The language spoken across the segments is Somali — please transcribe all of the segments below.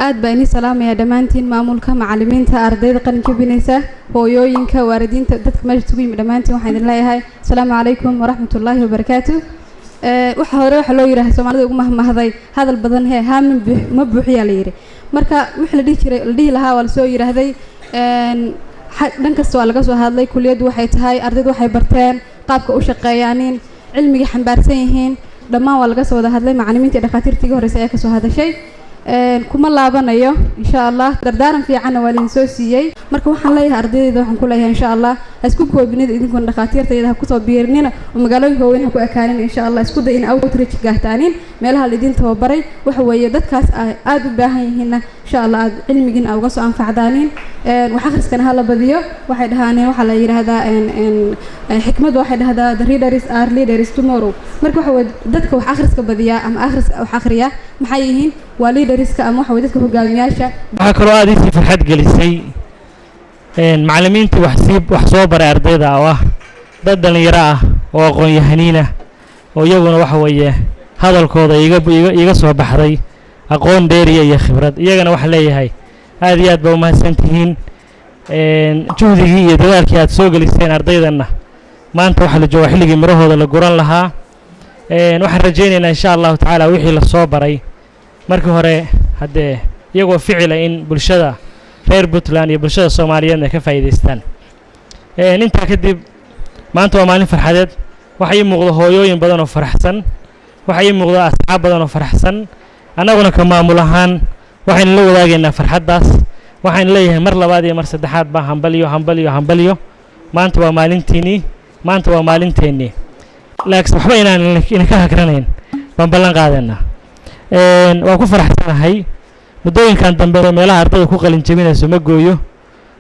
aad baa inii salaamaya dhammaantiin maamulka macallimiinta ardayda qalinka binaysa hooyooyinka waalidiinta dadka meesha isugu yimid dhammaantiin waxaan idin leeyahay asalaamu calaykum waraxmatullaahi wabarakaatu. waxa loo yiraahdaa Soomaalida ugu mahmahday hadal badan haamin ma buuxiyaa la yiri marka wix la dhihi lahaa waa la soo yiraahday dhan kasta waa laga soo hadlay kuliyadu waxay tahay ardaydu waxay barteen qaabka u shaqeeyaanin cilmiga xambaarsan yihiin dhammaan waa laga soo wada hadlay macallimiinta iyo dhakhaatiirtii horeysay ayaa ka soo hadashay kuma laabanayo insha Allah dardaaran fiican waa la soo siiyay marka waxaan leeyahay ardayda waxaan ku leeyahay insha Allah isku koobinida idinku dhakhaatiirtayda ku soo biirnina oo magaalooyinka weyn ku ekaanin insha Allah isku day in outreach gaartaanin meelaha la idin tababaray waxa weeye dadkaas aad u baahan yihiin insha Allah aad cilmigiin uga soo anfacdaanin wax akhriskana hala badiyo waxay dhahaaneen waxa la yiraahdaa xikmad waxay dhahdaa the readers are leaders tomorrow marka waxa weeye dadka wax akhriska badiya ama wax akhriya maxay yihiin waa leaderska ama waxa weeye dadka hogaamiyaasha waxa kale oo aad isii farxad gelisay macallimiinta wax soo baray ardayda ah dad dhalinyaro ah oo aqoon yahaniina oo iyaguna waxa weeye hadalkooda iga soo baxday aqoon dheeriya iyo khibrad iyagana waxa leeyahay aad iyo aad baa u mahadsantihiin juhdigii iyo dadaalkii aad soo geliseen ardaydana maanta waxa la joogaa xilligii mirahooda la guran lahaa waxaan rajaynaynaa insha Allah tacaala wixii la soo baray markii hore hadee iyagoo ficila in bulshada reer Puntland iyo bulshada Soomaaliyeed ay ka faa'iideystaan inta kadib maanta waa maalin farxadeed waxa ii muuqdo hooyooyin badan oo faraxsan waxa ii muuqdo asxaab badan oo faraxsan anaguna ka maamul ahaan waxaan la wadaagaynaa farxadaas waxaan leeyahay mar labaad iyo mar saddexaad baa hambaliyo maanta waa maalinteeni laakiin waxba inaan ka hakranayn baan ballan qaadanaa waa ku faraxsanahay muddooyinkan dambe meelaha ardayda ku qalin jabinayso ma gooyo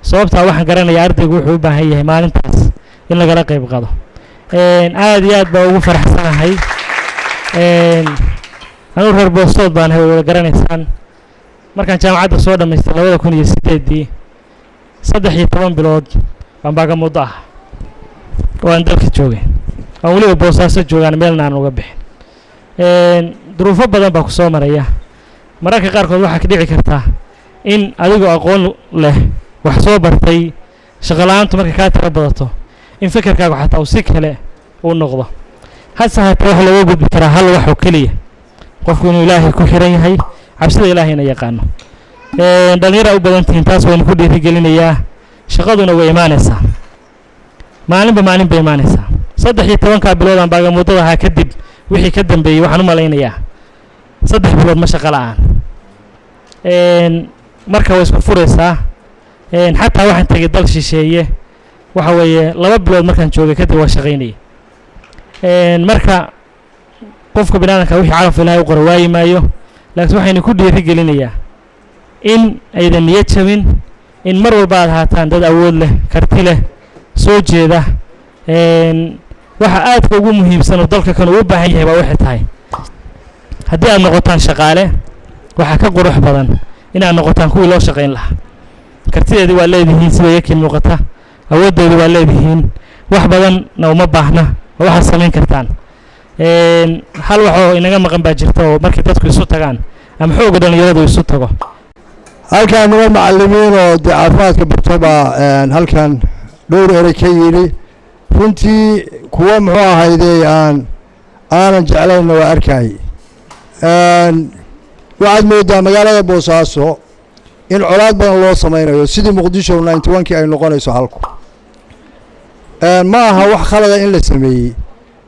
sababta waxaan garanayaa ardaygu wuxuu u baahan yahay maalintaas in laga qayb qaado aad iyo aad baa ugu faraxsanahay anuu reer Boostood baan wada garanaysaan markaan jaamacadda soo dhameystay 2008 13 bilood baan baaga muddo ah waan dalka joogay aan waliba Boosaaso joogaan meelna aan uga bixin duruufo badan baa ku soo maraya mararka qaarkood waxa ka dhici karta in adigoo aqoon leh wax soo bartay shaqo la'aantu marka ka tira badato in fikirkaagu xataa uu si kale u noqdo hase haatee wax lagu gudbi karaa hal wax oo kaliya qofku inuu Ilaahay ku xiran yahay cabsida Ilaahayna yaqaano dhalinyaro u badan tihiin taas waan ku dhiirigelinayaa shaqaduna way imaanaysaa maalinba bay imaanaysaa 13 bilood aan baaga muddada ha kadib wixii ka dambeeyay waxaan u malaynayaa 3 bilood ma shaqo la'aan marka way isku furaysaa xataa waxaan tagay dal shisheeye waxa weeye 2 bilood markaan joogay kadib waa shaqaynay marka qofka binaadamka wixii caraf Ilaahay u qoray waa yimaayo laakiin waxaynu ku dhiirigelinayaa in aydan niyad jabin in mar walba aad haataan dad awood leh karti leh soo jeeda waxa aad ugu muhiimsan oo dalka kan u baahan yahay waxa tahay haddii aad noqotaan shaqaale waxa ka qurux badan in aad noqotaan kuwii loo shaqayn lahaa kartideedu waa leeyihiin sida yake muuqata awoodeedu waa leeyihiin wax badan uma baahna waxa samayn kartaan hal waxa inaga maqan baa jirta oo markii dadku isu tagaan ama xoog dhalinyaradu isu tago halkaan waa macallimiin oo caafimaadka bartaba halkaan dhowr eray ka yiri runtii kuwa muxuu ahaydee aanan jeclayn waa arkay waxaad moodaa magaalada Boosaaso in colaad badan loo samaynayo sidii Muqdisho 91kii ay noqonayso halku ma aha wax khalad in la sameeyay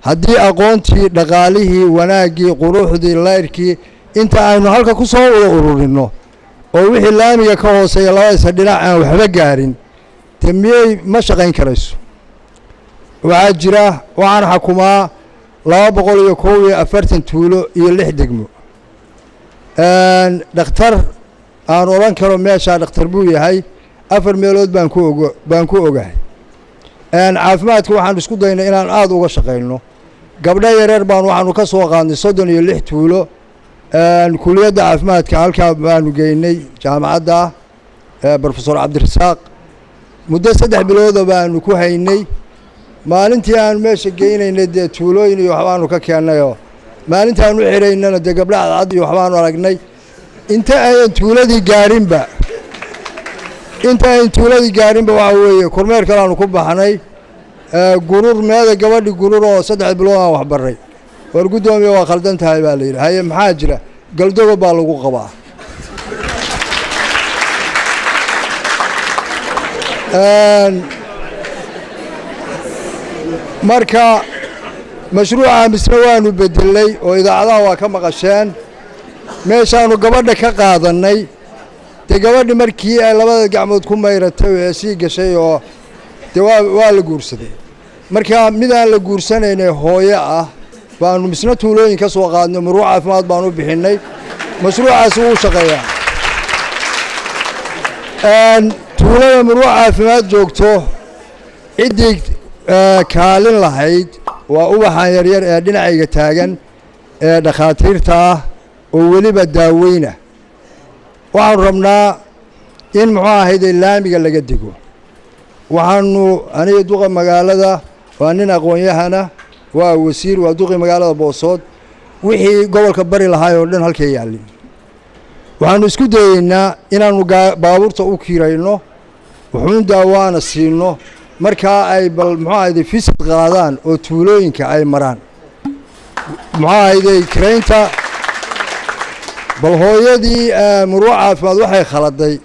haddii aqoontii dhaqaalihii wanaagii quruxdii leerkii inta aynu halka ku soo wada ururino oo wixii laamiga ka hooseeya labada dhinac aan waxba gaarin tamiyay ma shaqayn karayso waxaa jira waxaan xukumaa 241 tuulo iyo 6 degmo dhakhtar aan oran karo meesha dhakhtar buu yahay 4 meelood baan ku ogahay caafimaadka waxaan isku daynaa inaan aad uga shaqeyno gabdha yareer baan waxaanu ka soo qaadnay 36 tuulo kuliyadda caafimaadka halka baanu geynay jaamacadda professor Cabdirasaaq muddo 3 bilood baanu ku haynay maalintii aan meesha geynaynay de tuulooyin iyo waxbaanu ka keenayo maalintii aan u xiraynana de gabdhaha cad iyo waxbaanu aragnay inta ayan tuuladii gaarinba waxa weeye kormeer kale aanu ku baxnay gurur meeda gabadhi gurur oo 3 bilood aan wax baray war gudoomiye waa khaldan tahay baa la yiri haye maxaa jira galdogo baa lagu qabaa marka mashruuca misna waanu bedelay oo idaacadaha waa ka maqasheen meeshaanu gabadha ka qaadanay de gabadhi markii ay labada gacmood ku mayratay ee sii gashay oo de waa la guursaday marka mid aan la guursanaynay hooyo ah baanu misna tuulooyin ka soo qaadnay muruuc caafimaad baanu bixinay mashruucaas uu shaqeeyaa tuulada muruuc caafimaad joogto ciddii kaalin lahayd waa ubaxan yaryar ee dhinacayga taagan ee dhakhaatiirta ah oo weliba daaweyna waxaanu rabnaa in muxuu ahayde laamiga laga dego waxaanu aniga duqa magaalada waa nin aqoon-yahana waa wasiir waa duqii magaalada Boosood wixii gobolka bari lahaay oo dhan halkay yaalin waxaanu isku dayeynaa inaanu baabuurta u kiirayno wuxuun daawaana siino markaa ay bal muxuu ahayde fisid qaadaan oo tuulooyinka ay maraan muxuu ahayde kireynta bal hooyadii muruuc caafimaad waxay khaladay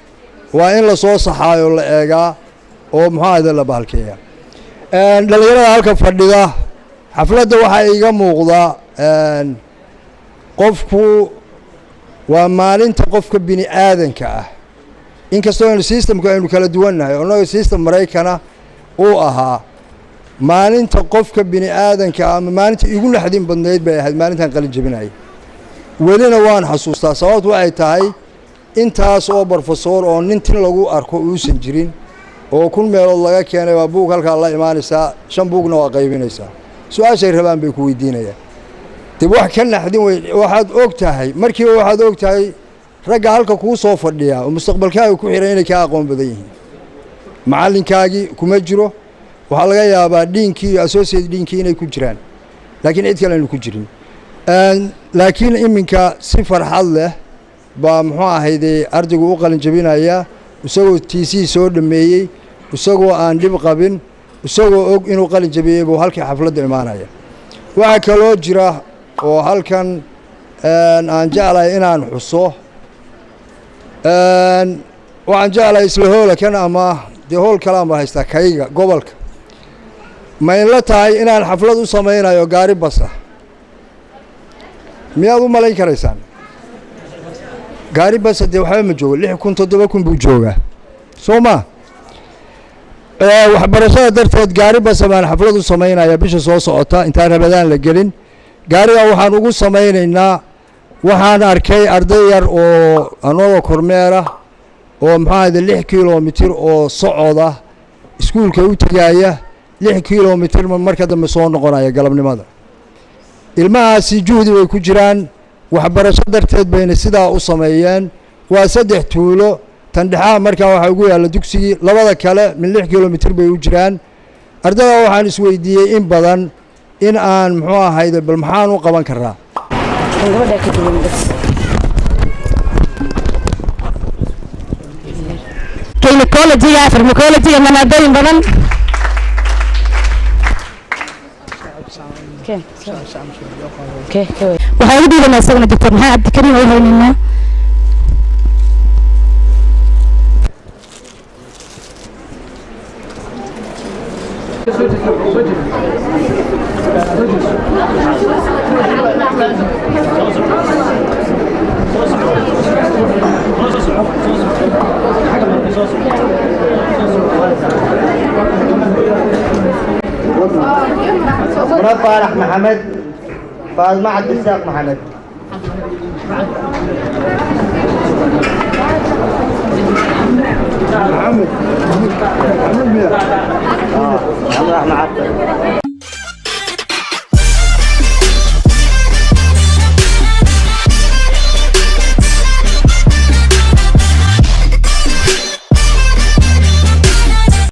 waa in la soo saxaayo la eegaa oo muxuu ahayde la baalkeeya dhalinyarada halka fadhida xafladda waxaa iga muuqda qofku waa maalinta qofka bini aadanka ah inkastoo aynu systemka aynu kala duwannahay annaga system maraykana uu ahaa maalinta qofka bini aadanka ama maalinta igu naxdin badnayd bay ahayd maalintan qalin jabinayay welina waan xasuustaa sababtu waxay tahay intaas oo barofesor oo nintin lagu arko uusan jirin oo 1 meelood laga keenay waa buug halkaa la imaanaysaa 5 buugna waa qaybinaysaa su-aashay rabaan bay ku weydiinayaan dib wax ka naxdin weyn waxaad og tahay markiiba waxaad og tahay ragga halka kuu soo fadhiya oo mustaqbalkaaga ku xiran inay ka aqoon badan yihiin macalinkaagii kuma jiro waxaa laga yaabaa dhiinkii iyo associate dhiinkii inay ku jiraan laakiin cid kale aanu ku jirin laakiin iminka si farxad leh baa muxuu ahayde ardaygu u qalin jabinaya isagoo TC soo dhameeyay isagoo aan dhib qabin isagoo og inuu qalin jabiyay buu halkii xafladda imaanaya waxa kaloo jira oo halkan aan jeclahay inaan xuso waxaan jeclahay isla hoolkan ama dee hool kale aan haystaa kayga gobolka ma in la tahay inaan xaflad u samaynayo gaari basa miyaad u malayn karaysaan gaari basa dee waxba ma joogo 6,000-7,000 buu joogaa soo ma waxbarashada darteed gaari basa baan xaflad u samaynaya bisha soo socota intaan Ramadaan la gelin gaariga waxaan ugu samaynaynaa waxaan arkay arday yar oo anoo kormeera oo maxaa ahayde 6 kilomitir oo socoda iskuulka u tagaya 6 kilomitir marka dambe soo noqonaya galabnimada ilmahaasi juhdi bay ku jiraan waxbarasho darteed bayna sidaa u sameeyeen waa 3 tuulo tan dhaxaa markaa waxa ugu yaala dugsigii labada kale min 6 kilomitir bay u jiraan ardayda waxaan isweydiiyey in badan in aan muxuu ahayde bal maxaan u qaban karaa gabadha ka duwan bas gynecology pharmacology manadayn badan waxaa ugu dhiibanaa isaguna doctor maxaa cabdikariim oo haynaynaa مراد فارح محمد فاطمة عبد الرزاق محمد محمد